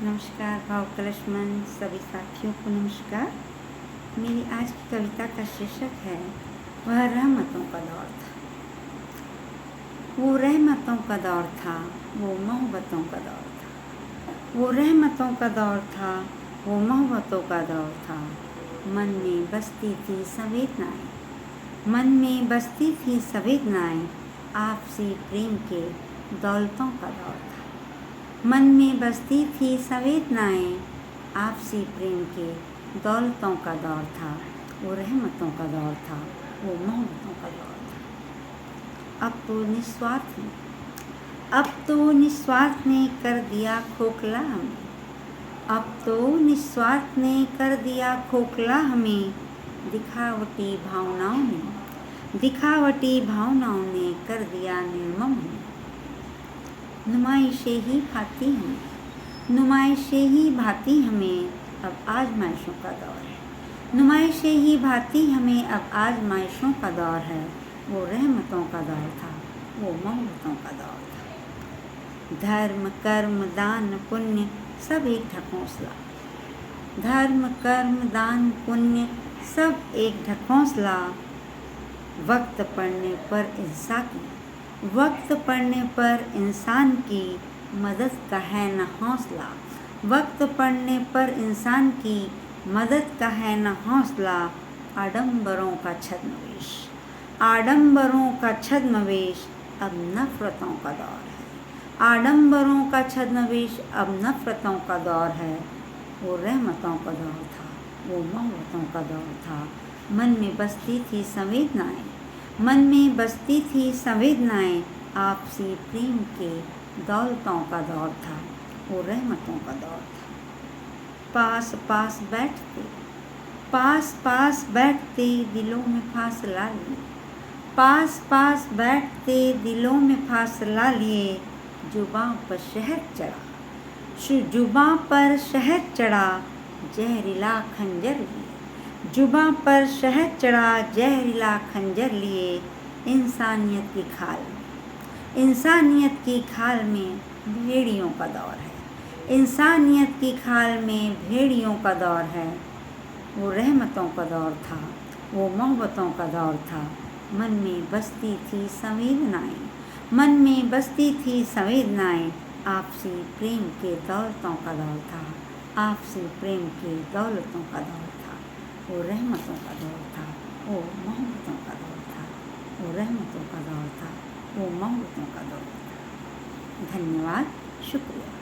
नमस्कार भाव कलश मन सभी साथियों को नमस्कार। मेरी आज की कविता का शीर्षक है वह रहमतों का दौर था। वो रहमतों का दौर था, वो मोहब्बतों का दौर था। वो रहमतों का दौर था, वो मोहब्बतों का दौर था। मन में बसती थी संवेदनाएं, मन में बसती थी संवेदनाएं। आपसी प्रेम के दौलतों का दौर था। मन में बसती थी संवेदनाएं, आपसी प्रेम के दौलतों का दौर था। वो रहमतों का दौर था, वो मोहब्बतों का दौर था। अब तो निस्वार्थ ने कर दिया खोखला हमें। अब तो निस्वार्थ ने कर दिया खोखला हमें। दिखावटी भावनाओं ने कर दिया निर्मम हमें। नुमाइशें ही भाती हमें अब आजमाइशों का दौर है। नुमाइशें ही भाती हमें अब आजमाइशों का दौर है। वो रहमतों का दौर था, वो मोहब्बतों का दौर था। धर्म कर्म दान पुण्य सब एक ढकोसला। धर्म कर्म दान पुण्य सब एक ढकोसला। वक्त पड़ने पर इंसान की मदद का है न हौसला। वक्त पड़ने पर इंसान की मदद का है न हौसला। आडंबरों का छद्मवेश अब नफरतों का दौर है। आडंबरों का छद्मवेश अब नफरतों का दौर है। वो रहमतों का दौर था, वो मोहब्बतों का दौर था। मन में बसती थी संवेदनाएं, आपसी प्रेम के दौलतों का दौर था, वो रहमतों का दौर था। पास पास बैठते दिलों में फासला लिए। पास बैठते दिलों में फासला लिए। जुबां पर शहद चढ़ा जहरीला खंजर लिए। जुबां पर शहद चढ़ा जहरीला खंजर लिए। इंसानियत की खाल में भेड़ियों का दौर है। इंसानियत की खाल में भेड़ियों का दौर है। वो रहमतों का दौर था, वो मोहब्बतों का दौर था। मन में बसती थी संवेदनाएं, आपसी प्रेम के दौलतों का दौर था। आपसी प्रेम के दौलतों का दौर था। वो रहमतों का दौर था, वो मोहब्बतों का दौर था। वो रहमतों का दौर था, वो मोहब्बतों का दौर था। धन्यवाद, शुक्रिया।